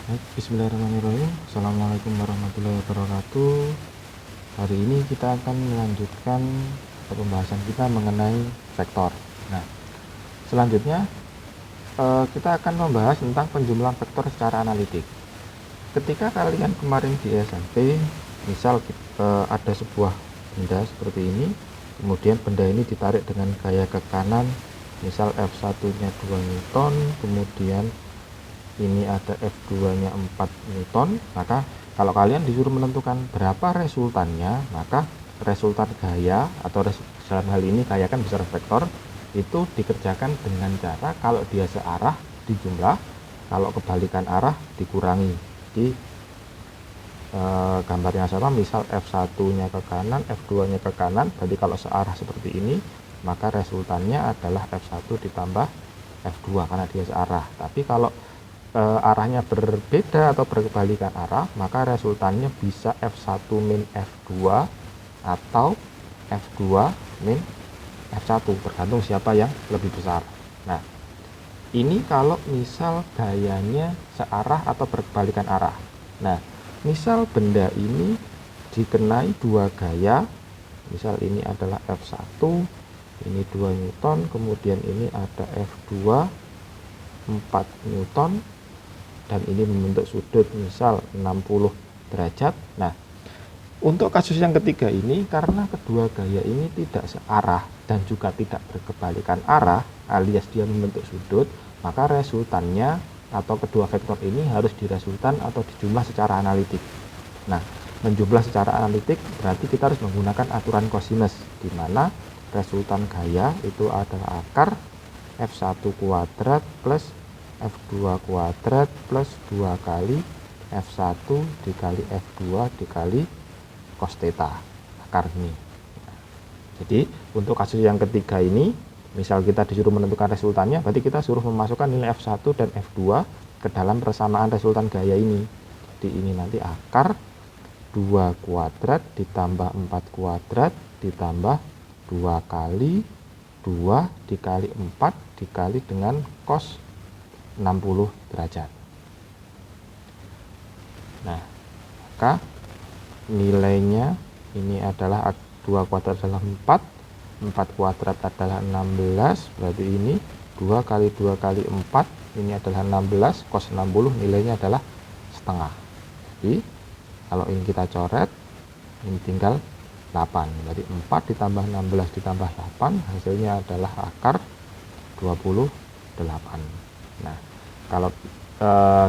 Baik, bismillahirrahmanirrahim. Assalamualaikum warahmatullahi wabarakatuh. Hari ini kita akan melanjutkan pembahasan kita mengenai vektor. Nah, selanjutnya kita akan membahas tentang penjumlahan vektor secara analitik. Ketika kalian kemarin di SMP, misal ada sebuah benda seperti ini, kemudian benda ini ditarik dengan gaya ke kanan, misal F1-nya 2 Newton, kemudian ini ada F2-nya 4 Newton, maka kalau kalian disuruh menentukan berapa resultannya, maka resultan gaya atau dalam hal ini gaya kan besar vektor itu dikerjakan dengan cara kalau dia searah dijumlah, kalau kebalikan arah dikurangi. Di gambarnya sama, misal F1-nya ke kanan, F2-nya ke kanan, berarti kalau searah seperti ini, maka resultannya adalah F1 ditambah F2 karena dia searah. Tapi kalau arahnya berbeda atau berkebalikan arah, maka resultannya bisa F1 min F2 atau F2 min F1, tergantung siapa yang lebih besar. Nah, ini kalau misal gayanya searah atau berbalikan arah. Nah, misal benda ini dikenai dua gaya, misal ini adalah F1, ini 2 Newton, kemudian ini ada F2 4 Newton, dan ini membentuk sudut misal 60 derajat. Nah, untuk kasus yang ketiga ini, karena kedua gaya ini tidak searah dan juga tidak berkebalikan arah, alias dia membentuk sudut, maka resultannya atau kedua vektor ini harus diresultan atau dijumlah secara analitik. Nah, menjumlah secara analitik berarti kita harus menggunakan aturan kosinus, di mana resultan gaya itu adalah akar F1 kuadrat plus F2 kuadrat plus 2 kali F1 dikali F2 dikali cos theta akar ini. Jadi untuk kasus yang ketiga ini, misal kita disuruh menentukan resultannya, berarti kita suruh memasukkan nilai F1 dan F2 ke dalam persamaan resultan gaya ini. Jadi ini nanti akar 2 kuadrat ditambah 4 kuadrat ditambah 2 kali 2 dikali 4 dikali dengan cos 60 derajat. Nah, maka nilainya ini adalah 2 kuadrat adalah 4, 4 kuadrat adalah 16, berarti ini 2 kali 2 kali 4, ini adalah 16, cos 60 nilainya adalah setengah. Jadi, kalau ini kita coret, ini tinggal 8, berarti 4 ditambah 16 ditambah 8, hasilnya adalah akar 28. Nah, kalau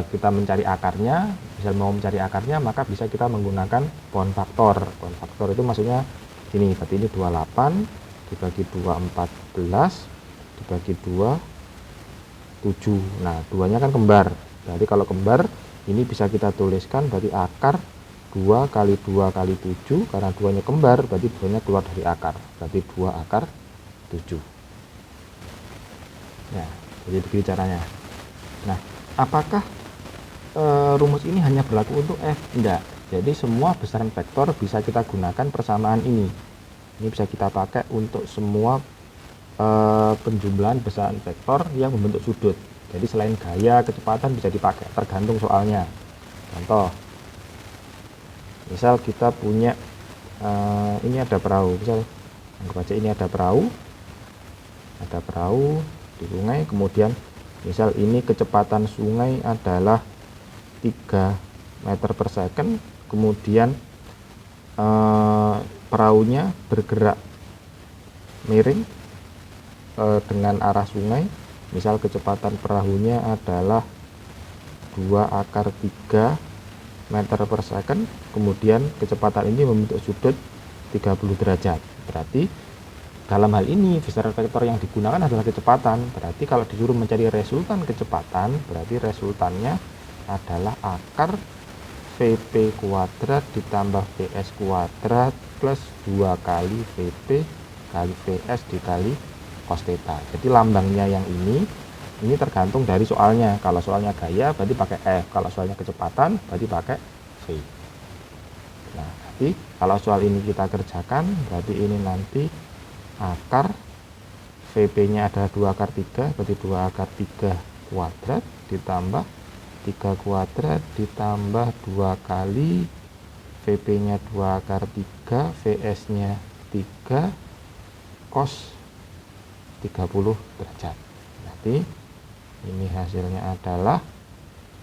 kita mencari akarnya, misal mau mencari akarnya, maka bisa kita menggunakan poin faktor. Poin faktor itu maksudnya ini, berarti ini 28 dibagi 2 14 dibagi 2 7. Nah, duanya kan kembar. Jadi kalau kembar ini bisa kita tuliskan berarti akar 2 kali 2 kali 7, karena duanya kembar berarti duanya keluar dari akar, berarti 2 akar 7. Nah, jadi begini caranya. Nah, apakah rumus ini hanya berlaku untuk F? Enggak. Jadi semua besaran vektor bisa kita gunakan persamaan ini. Ini bisa kita pakai untuk semua penjumlahan besaran vektor yang membentuk sudut. Jadi selain gaya, kecepatan bisa dipakai, tergantung soalnya. Contoh, misal kita punya ini ada perahu, misal anggap aja ini ada perahu di sungai, kemudian misal ini kecepatan sungai adalah 3 meter per second, kemudian perahunya bergerak miring dengan arah sungai, misal kecepatan perahunya adalah 2 akar 3 meter per second, kemudian kecepatan ini membentuk sudut 30 derajat. Berarti dalam hal ini besaran vektor yang digunakan adalah kecepatan. Berarti kalau disuruh mencari resultan kecepatan, berarti resultannya adalah akar Vp kuadrat ditambah Vs kuadrat plus 2 kali Vp kali Vs dikali cos theta. Jadi lambangnya yang ini tergantung dari soalnya. Kalau soalnya gaya berarti pakai F, kalau soalnya kecepatan berarti pakai V. Nah, jadi kalau soal ini kita kerjakan, berarti ini nanti akar Vp nya adalah 2 akar 3, berarti 2 akar 3 kuadrat ditambah 3 kuadrat ditambah 2 kali VP nya 2 akar 3, VS nya 3 cos 30 derajat. Berarti ini hasilnya adalah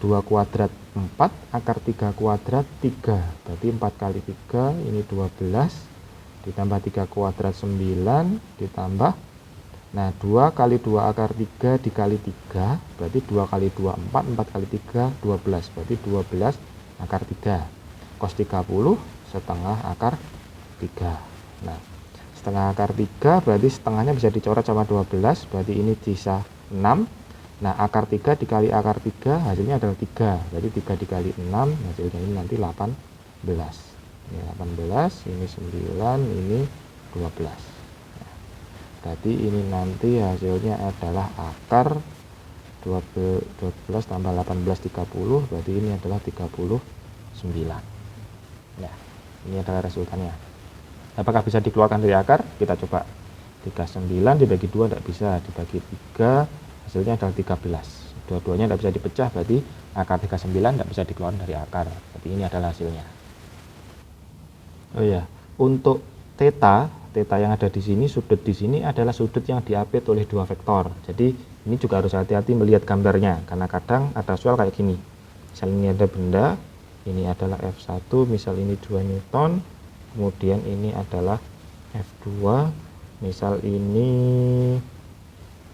2 kuadrat 4 akar 3 kuadrat 3, berarti 4 kali 3 ini 12 ditambah 3 kuadrat 9 ditambah, nah 2 kali 2 akar 3 dikali 3 berarti 2 kali 2 4, 4 kali 3 12, berarti 12 akar 3 cos 30 setengah akar 3. Nah setengah akar 3 berarti setengahnya bisa dicoret sama 12, berarti ini sisa 6. Nah akar 3 dikali akar 3 hasilnya adalah 3, jadi 3 dikali 6 hasilnya ini nanti 18. Ini 18, ini 9, ini 12. Nah, berarti ini nanti hasilnya adalah akar 12 tambah 18 30, berarti ini adalah 39. Nah ini adalah resultannya. Apakah bisa dikeluarkan dari akar? Kita coba. 39 dibagi 2 tidak bisa, dibagi 3 hasilnya adalah 13. Dua-duanya tidak bisa dipecah, berarti akar 39 tidak bisa dikeluarkan dari akar. Berarti ini adalah hasilnya. Oh ya, untuk theta yang ada di sini, sudut di sini adalah sudut yang diapit oleh dua vektor. Jadi ini juga harus hati-hati melihat gambarnya, karena kadang ada soal kayak gini. Misal ini ada benda, ini adalah F1, misal ini 2 Newton, kemudian ini adalah F2, misal ini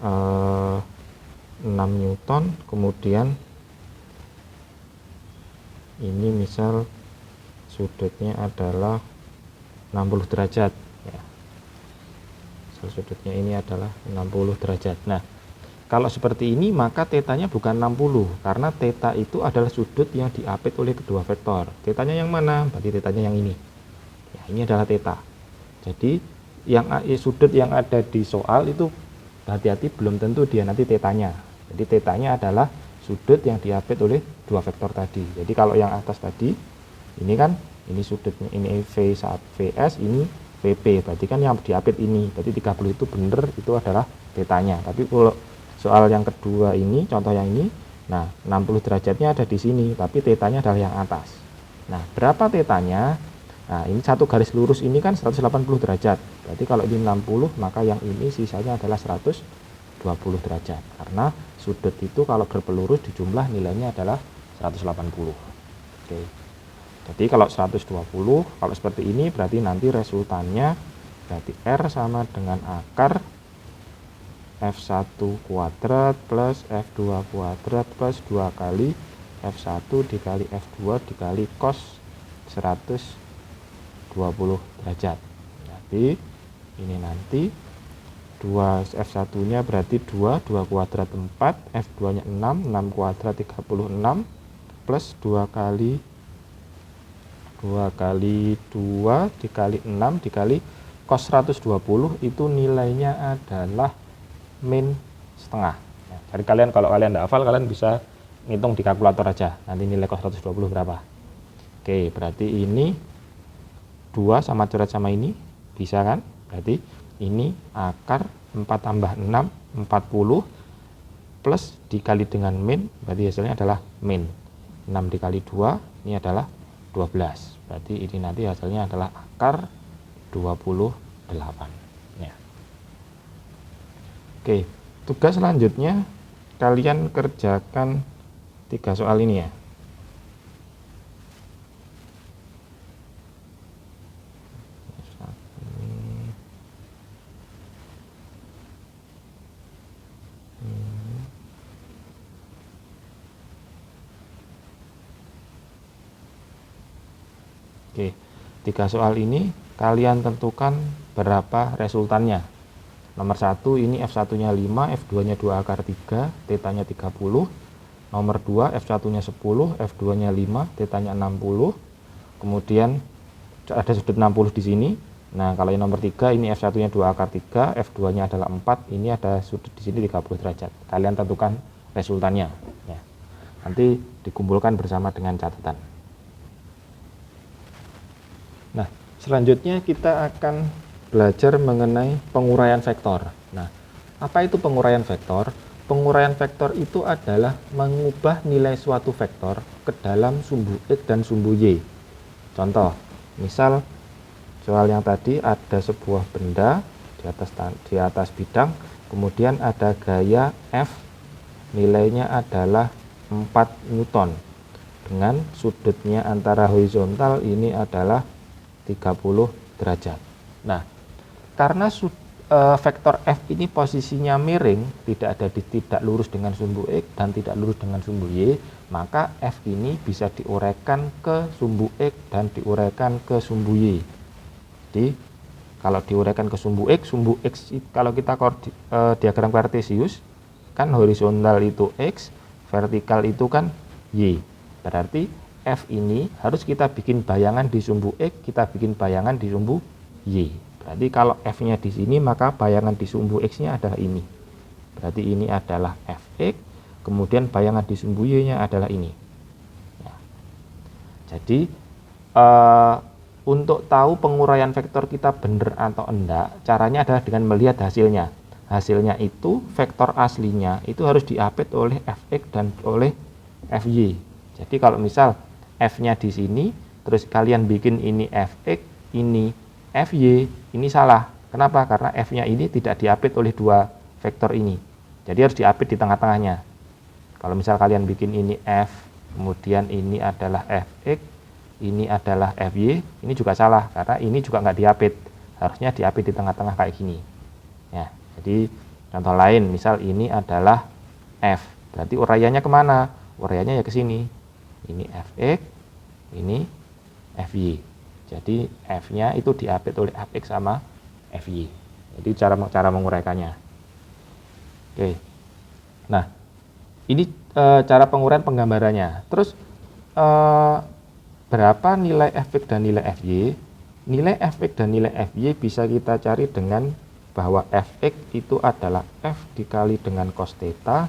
6 Newton, kemudian ini misal sudutnya adalah 60 derajat ya. Sudutnya ini adalah 60 derajat. Nah kalau seperti ini maka tetanya bukan 60, karena teta itu adalah sudut yang diapit oleh kedua vektor. Tetanya yang mana? Berarti tetanya yang ini ya, ini adalah teta. Jadi yang sudut yang ada di soal itu hati-hati, belum tentu dia nanti tetanya. Jadi tetanya adalah sudut yang diapit oleh dua vektor tadi. Jadi kalau yang atas tadi ini kan, ini sudutnya, ini VS, ini VP, berarti kan yang diapit ini, berarti 30 itu benar, itu adalah tetanya. Tapi kalau soal yang kedua ini, contoh yang ini, nah 60 derajatnya ada di sini, tapi tetanya adalah yang atas. Nah berapa tetanya? Nah ini satu garis lurus ini kan 180 derajat, berarti kalau ini 60 maka yang ini sisanya adalah 120 derajat, karena sudut itu kalau berpelurus di jumlah nilainya adalah 180. Oke. Jadi kalau 120, kalau seperti ini berarti nanti resultannya berarti R sama dengan akar F1 kuadrat plus F2 kuadrat plus 2 kali F1 dikali F2 dikali cos 120 derajat. Jadi ini nanti 2 F1 nya berarti 2 kuadrat 4, F2 nya 6 kuadrat 36 plus 2 kali 2 dikali 6 dikali cos 120, itu nilainya adalah min setengah ya. Jadi kalian kalau kalian tidak hafal, kalian bisa ngitung di kalkulator aja nanti nilai cos 120 berapa. Oke, berarti ini 2 sama coret sama ini bisa kan, berarti ini akar 4 tambah 6 40 plus dikali dengan min, berarti hasilnya adalah min 6 dikali 2 ini adalah 12, berarti ini nanti hasilnya adalah akar 28 ya. Oke, tugas selanjutnya kalian kerjakan 3 soal ini ya. Oke, 3 soal ini kalian tentukan berapa resultannya. Nomor 1 ini F1 nya 5, F2 nya 2 akar 3, tetanya 30. Nomor 2 F1 nya 10, F2 nya 5, tetanya 60. Kemudian ada sudut 60 di sini. Nah kalau yang nomor 3 ini F1 nya 2 akar 3, F2 nya adalah 4, ini ada sudut di sini 30 derajat. Kalian tentukan resultannya ya. Nanti dikumpulkan bersama dengan catatan. Nah, selanjutnya kita akan belajar mengenai penguraian vektor. Nah, apa itu penguraian vektor? penguraian vektor itu adalah mengubah nilai suatu vektor ke dalam sumbu X dan sumbu Y. Contoh, misal soal yang tadi ada sebuah benda di atas bidang, kemudian ada gaya F, nilainya adalah 4 Newton dengan sudutnya antara horizontal ini adalah 30 derajat. Nah, karena vektor F ini posisinya miring, tidak lurus dengan sumbu X dan tidak lurus dengan sumbu Y, maka F ini bisa diuraikan ke sumbu X dan diuraikan ke sumbu Y. Jadi kalau diuraikan ke sumbu X kalau kita diagram kartesius kan horizontal itu X, vertikal itu kan Y. Berarti F ini harus kita bikin bayangan di sumbu X, kita bikin bayangan di sumbu Y. Berarti kalau F-nya di sini, maka bayangan di sumbu X-nya adalah ini. Berarti ini adalah Fx, kemudian bayangan di sumbu Y-nya adalah ini. Ya. Jadi untuk tahu penguraian vektor kita benar atau enggak, caranya adalah dengan melihat hasilnya. Hasilnya itu vektor aslinya itu harus diapit oleh Fx dan oleh Fy. Jadi kalau misal F-nya di sini, terus kalian bikin ini Fx, ini Fy, ini salah. Kenapa? Karena F-nya ini tidak diapit oleh dua vektor ini. Jadi harus diapit di tengah-tengahnya. Kalau misal kalian bikin ini F, kemudian ini adalah Fx, ini adalah Fy, ini juga salah. Karena ini juga nggak diapit. Harusnya diapit di tengah-tengah kayak gini. Ya, jadi contoh lain, misal ini adalah F. Berarti uraiannya kemana? Uraiannya ya ke sini. Ini Fx, ini Fy. Jadi F-nya itu diapit oleh Fx sama Fy. Jadi cara menguraikannya. Oke. Nah, ini cara penguraian penggambarannya. Terus berapa nilai Fx dan nilai Fy? Nilai Fx dan nilai Fy bisa kita cari dengan bahwa Fx itu adalah F dikali dengan cos theta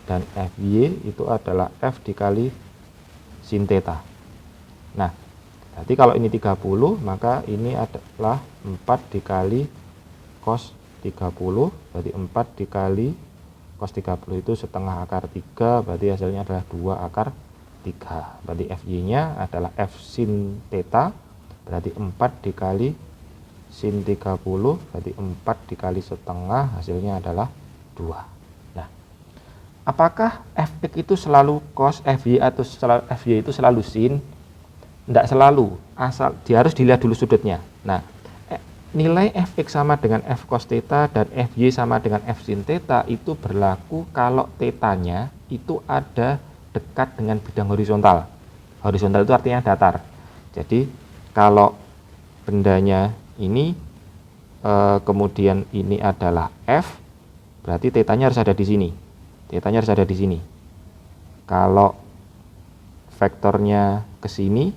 dan Fy itu adalah F dikali sin theta. Nah, berarti kalau ini 30, maka ini adalah 4 dikali cos 30, berarti 4 dikali cos 30 itu setengah akar 3, berarti hasilnya adalah 2 akar 3. Berarti Fy-nya adalah F sin theta, berarti 4 dikali sin 30, berarti 4 dikali setengah, hasilnya adalah 2. Nah, apakah Fx itu selalu cos Fy atau Fy itu selalu sin? Tidak selalu, asal dia harus dilihat dulu sudutnya. Nah, nilai Fx sama dengan F cos theta dan Fy sama dengan F sin theta itu berlaku kalau tetanya itu ada dekat dengan bidang horizontal. Horizontal itu artinya datar. Jadi kalau bendanya ini kemudian ini adalah F, berarti tetanya harus ada di sini. Tetanya harus ada di sini. Kalau vektornya ke sini,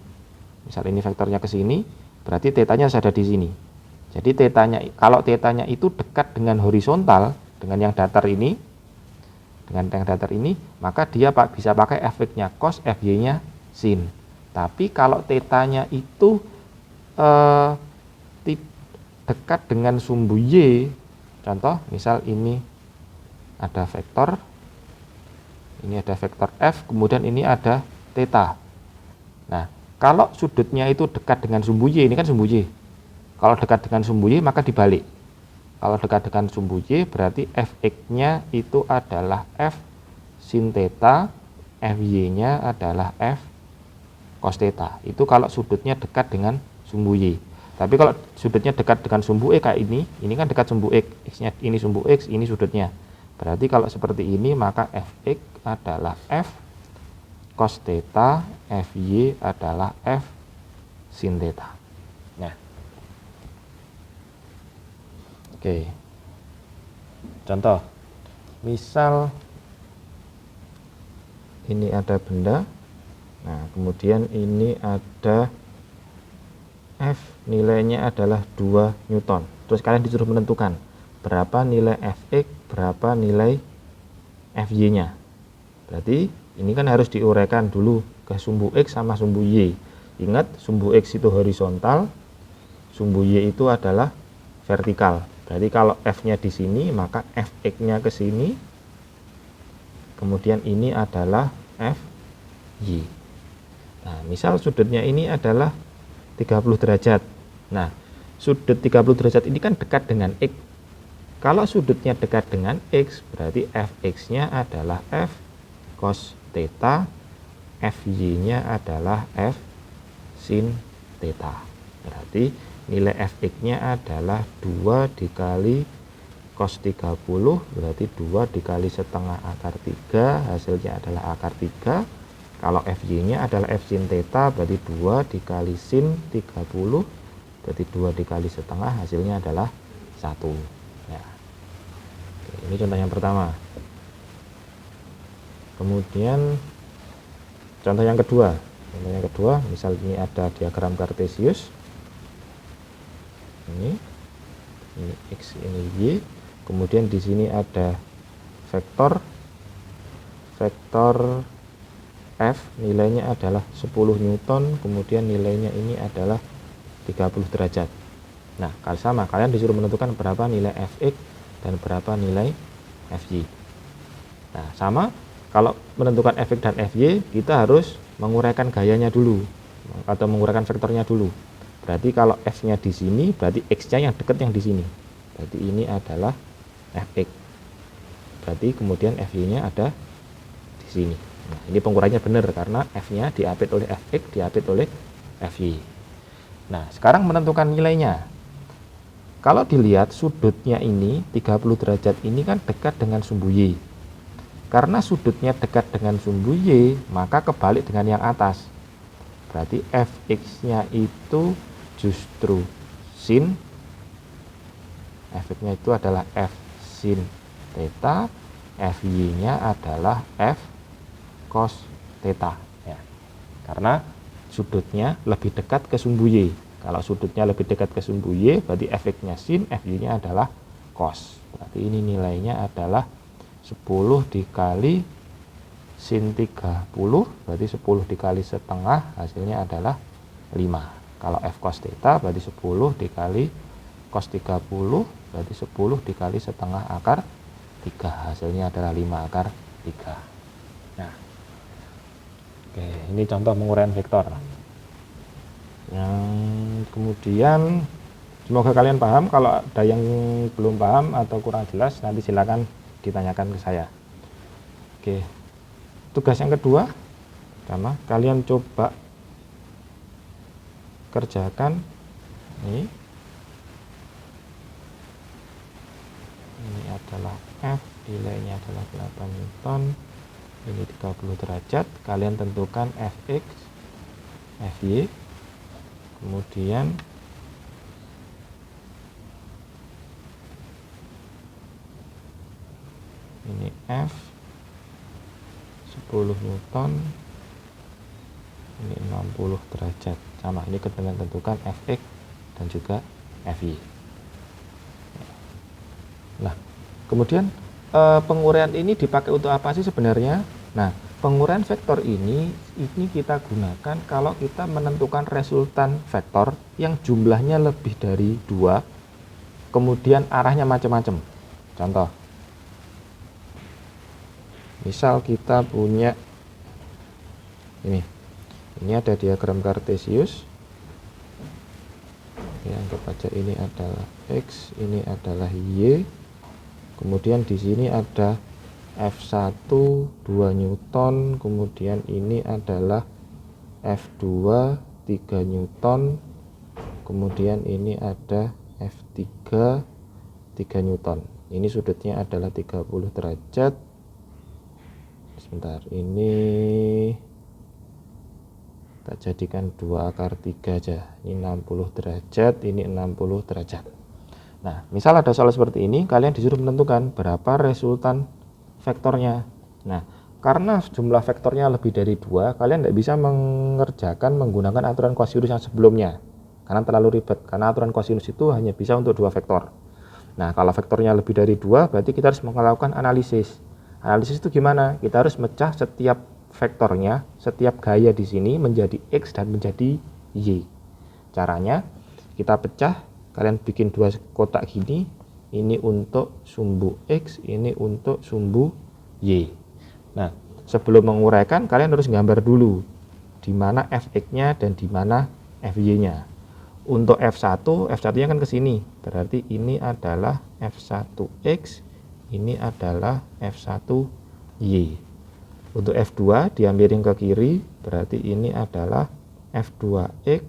misal ini vektornya ke sini, berarti tetanya harus ada di sini. Jadi kalau tetanya itu dekat dengan horizontal, dengan yang datar ini, maka dia bisa pakai Fx-nya cos, Fy-nya sin. Tapi kalau tetanya itu dekat dengan sumbu Y, contoh misal ini ada vektor, F, kemudian ini ada theta. Nah, kalau sudutnya itu dekat dengan sumbu Y, ini kan sumbu Y. Kalau dekat dengan sumbu Y, maka dibalik. Kalau dekat dengan sumbu Y, berarti Fx-nya itu adalah F sin theta, Fy-nya adalah F cos theta. Itu kalau sudutnya dekat dengan sumbu Y. Tapi kalau sudutnya dekat dengan sumbu E kayak ini kan dekat sumbu X. X-nya ini sumbu X, ini sudutnya. Berarti kalau seperti ini, maka Fx adalah F cos theta, Fy adalah F sin theta. Nah, oke. Contoh, misal ini ada benda, nah kemudian ini ada F, nilainya adalah 2 Newton. Terus kalian disuruh menentukan berapa nilai Fx, berapa nilai Fy-nya. Berarti ini kan harus diuraikan dulu ke sumbu X sama sumbu Y. Ingat, sumbu X itu horizontal, sumbu Y itu adalah vertikal. Berarti kalau F-nya di sini, maka Fx-nya ke sini, kemudian ini adalah FY. Nah, misal sudutnya ini adalah 30 derajat. Nah, sudut 30 derajat ini kan dekat dengan X. Kalau sudutnya dekat dengan X, berarti Fx-nya adalah F cos theta, Fy-nya adalah F sin theta. Berarti nilai Fx-nya adalah 2 dikali cos 30, berarti 2 dikali setengah akar 3, hasilnya adalah akar 3. Kalau Fy-nya adalah F sin theta, berarti 2 dikali sin 30, berarti 2 dikali setengah, hasilnya adalah 1. Ya. Oke, ini contoh yang pertama. Kemudian contoh yang kedua. Contoh yang kedua, misal ini ada diagram kartesius. Ini X, ini Y. Kemudian di sini ada vektor F, nilainya adalah 10 Newton, kemudian nilainya ini adalah 30 derajat. Nah, kalau sama, kalian disuruh menentukan berapa nilai Fx dan berapa nilai Fy. Nah, sama, kalau menentukan Fx dan Fy, kita harus menguraikan gayanya dulu, atau menguraikan vektornya dulu. Berarti kalau F-nya di sini, berarti X-nya yang dekat yang di sini. Berarti ini adalah Fx. Berarti kemudian Fy-nya ada di sini. Nah, ini penguraiannya benar karena F-nya diapit oleh Fx, diapit oleh Fy. Nah, sekarang menentukan nilainya. Kalau dilihat sudutnya ini 30 derajat ini kan dekat dengan sumbu Y. Karena sudutnya dekat dengan sumbu Y, maka kebalik dengan yang atas. Berarti Fx-nya itu justru sin, Fx-nya itu adalah F sin theta, Fy-nya adalah F cos theta, ya. Karena sudutnya lebih dekat ke sumbu Y. Kalau sudutnya lebih dekat ke sumbu Y, berarti Fx-nya sin, Fy-nya adalah cos. Berarti ini nilainya adalah 10 dikali sin 30, berarti 10 dikali setengah, hasilnya adalah 5. Kalau F cos theta berarti 10 dikali cos 30, berarti 10 dikali setengah akar 3, hasilnya adalah 5 akar 3. Nah, oke, ini contoh penguraian vektor. Yang kemudian semoga kalian paham. Kalau ada yang belum paham atau kurang jelas, nanti silakan ditanyakan ke saya. Oke, tugas yang kedua sama, kalian coba kerjakan ini adalah F, nilainya adalah 8 Newton, ini 30 derajat. Kalian tentukan Fx, Fy, kemudian ini F 10 Newton, ini 60 derajat. Sama, ini kalian tentukan Fx dan juga Fy. Nah, kemudian penguraian ini dipakai untuk apa sih sebenarnya? Nah, penguraian vektor ini kita gunakan kalau kita menentukan resultan vektor yang jumlahnya lebih dari 2, kemudian arahnya macam-macam. Contoh, misal kita punya ini ada diagram kartesius, ya, anggap aja ini adalah X, ini adalah Y, kemudian di sini ada F1 2 Newton, kemudian ini adalah F2 3 Newton, kemudian ini ada F3 3 Newton. Ini sudutnya adalah 30 derajat. Sebentar, ini tak jadikan 2 akar 3 aja. Ini 60 derajat, ini 60 derajat. Nah, misal ada soal seperti ini, kalian disuruh menentukan berapa resultan vektornya. Nah, karena jumlah vektornya lebih dari 2, kalian tidak bisa mengerjakan menggunakan aturan kosinus yang sebelumnya, karena terlalu ribet. Karena aturan kosinus itu hanya bisa untuk 2 vektor. Nah, kalau vektornya lebih dari 2, berarti kita harus melakukan analisis. Analisis itu gimana? Kita harus mecah setiap vektornya, setiap gaya di sini menjadi X dan menjadi Y. Caranya, kita pecah, kalian bikin 2 kotak gini, ini untuk sumbu X, ini untuk sumbu Y. Nah, sebelum menguraikan kalian harus gambar dulu di mana fx-nya dan di mana fy-nya. Untuk F1, F1-nya kan ke sini. Berarti ini adalah F1X, ini adalah F1Y. Untuk F2 diambilin ke kiri, berarti ini adalah F2X,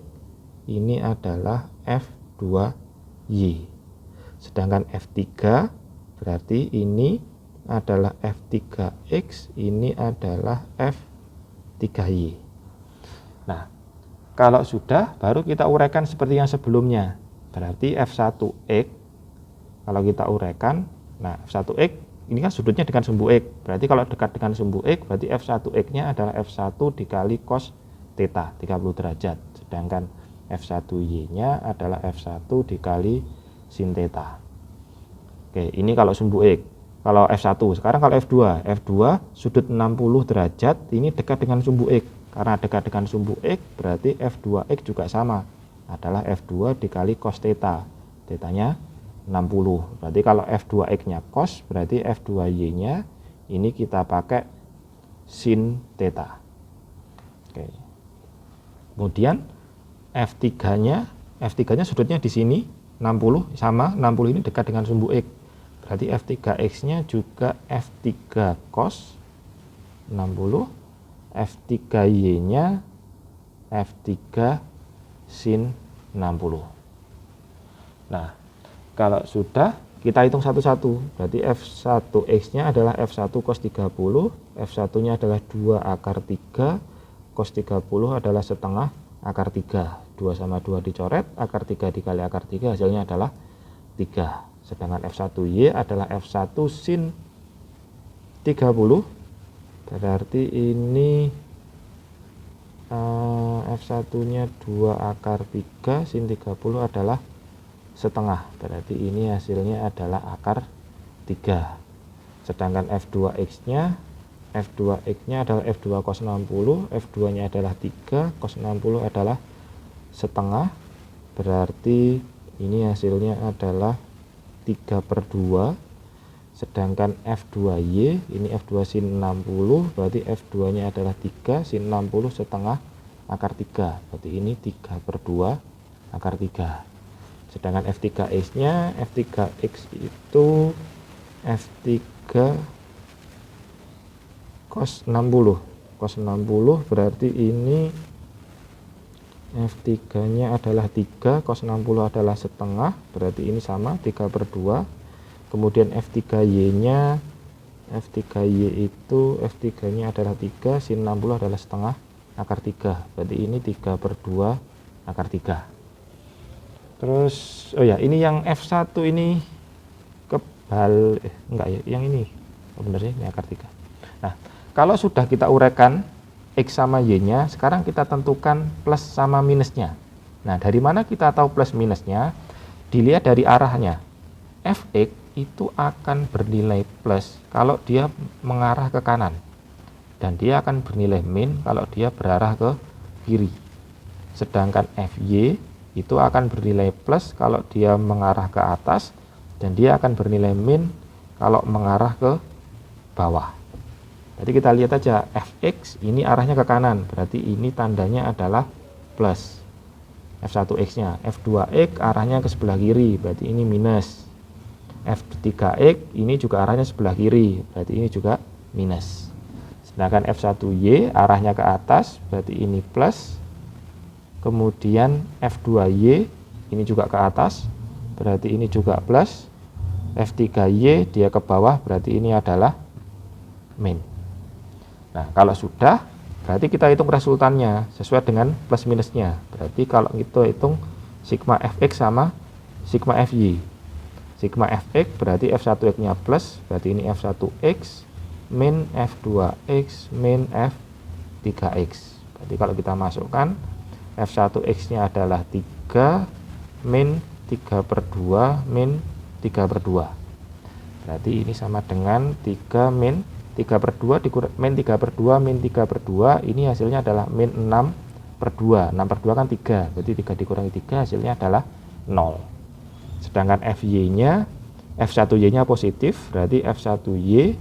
ini adalah F2Y. Sedangkan F3 berarti ini adalah F3X, ini adalah F3Y. Nah, kalau sudah, baru kita uraikan seperti yang sebelumnya. Berarti F1X, kalau kita uraikan, nah F1X, ini kan sudutnya dengan sumbu X. Berarti kalau dekat dengan sumbu X, berarti F1X-nya adalah F1 dikali cos theta, 30 derajat. Sedangkan F1Y-nya adalah F1 dikali sin theta. Oke, ini kalau sumbu X. Kalau F1, sekarang kalau F2. F2 sudut 60 derajat, ini dekat dengan sumbu X. Karena dekat dengan sumbu X, berarti F2X juga sama. Adalah F2 dikali cos theta. Theta-nya 60. Berarti kalau F2X-nya cos, berarti F2Y-nya ini kita pakai sin theta. Oke. Kemudian F3-nya sudutnya di sini 60 sama 60 ini dekat dengan sumbu X. Berarti F3X-nya juga F3 cos 60. F3Y-nya F3 sin 60. Nah, kalau sudah kita hitung satu-satu. Berarti F1X-nya adalah F1 cos 30, F1-nya adalah 2 akar 3, cos 30 adalah setengah akar 3. 2 sama 2 dicoret, akar 3 dikali akar 3 hasilnya adalah 3. Sedangkan F1Y adalah F1 sin 30. Berarti ini F1-nya 2 akar 3 sin 30 adalah setengah. Berarti ini hasilnya adalah akar 3. Sedangkan F2X-nya adalah F2 cos 60, F2-nya adalah 3, cos 60 adalah setengah. Berarti ini hasilnya adalah 3/2. Sedangkan F2Y, ini F2 sin 60, berarti F2-nya adalah 3, sin 60 setengah akar 3. Berarti ini 3/2 akar 3. Sedangkan F3X-nya, F3X itu F3 cos 60. Cos 60 berarti ini F3-nya adalah 3, cos 60 adalah setengah, berarti ini sama 3/2. Kemudian F3Y-nya, F3Y itu F3-nya adalah 3, sin 60 adalah setengah akar 3. Berarti ini 3/2 akar 3. Terus, oh ya, ini yang F1 ini enggak ya, yang ini. Oh benar ya, ini akar 3. Nah, kalau sudah kita uraikan X sama Y-nya, sekarang kita tentukan plus sama minusnya. Nah, dari mana kita tahu plus minusnya? Dilihat dari arahnya. Fx itu akan bernilai plus kalau dia mengarah ke kanan, dan dia akan bernilai min kalau dia berarah ke kiri. Sedangkan Fy itu akan bernilai plus kalau dia mengarah ke atas, dan dia akan bernilai min kalau mengarah ke bawah. Jadi kita lihat aja, Fx ini arahnya ke kanan, berarti ini tandanya adalah plus. F1x-nya, F2x arahnya ke sebelah kiri, berarti ini minus. F3x ini juga arahnya sebelah kiri, berarti ini juga minus. Sedangkan F1y arahnya ke atas, berarti ini plus. Kemudian F2y ini juga ke atas, berarti ini juga plus. F3y dia ke bawah, berarti ini adalah min. Nah, kalau sudah, berarti kita hitung resultannya sesuai dengan plus minusnya. Berarti kalau kita hitung sigma fx sama sigma fy. Sigma fx berarti f1x-nya plus, berarti ini f1x min f2x min f3x. Berarti kalau kita masukkan, f1x-nya adalah 3 min 3/2 min 3/2. Berarti ini sama dengan 3 min 3/2 min 3/2 min 3/2, ini hasilnya adalah min 6/2. 6/2 kan 3, berarti 3 dikurangi 3 hasilnya adalah 0. Sedangkan Fy-nya, F1Y-nya positif, berarti F1Y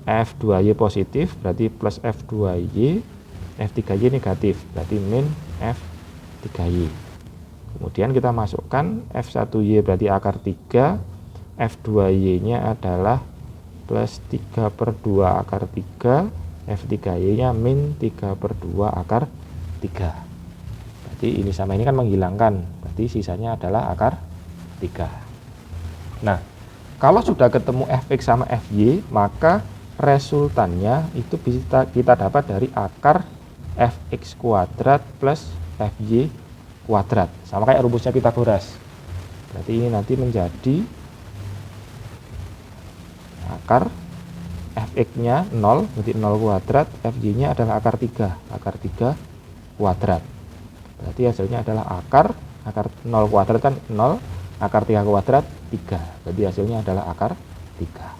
F2Y positif berarti plus F2Y, F3Y negatif berarti min F3Y. Kemudian kita masukkan F1Y berarti akar 3, F2Y nya adalah plus 3/2 akar 3, F3Y nya min 3/2 akar 3. Berarti ini sama ini kan menghilangkan, berarti sisanya adalah akar 3. Nah, kalau sudah ketemu Fx sama Fy, maka resultannya itu bisa kita dapat dari akar Fx kuadrat plus Fy kuadrat, sama kayak rumusnya Pitagoras. Berarti ini nanti menjadi akar Fx nya 0, berarti 0 kuadrat, Fy nya adalah akar 3 kuadrat. Berarti hasilnya adalah akar 0 kuadrat kan 0, akar 3 kuadrat 3, berarti hasilnya adalah akar 3.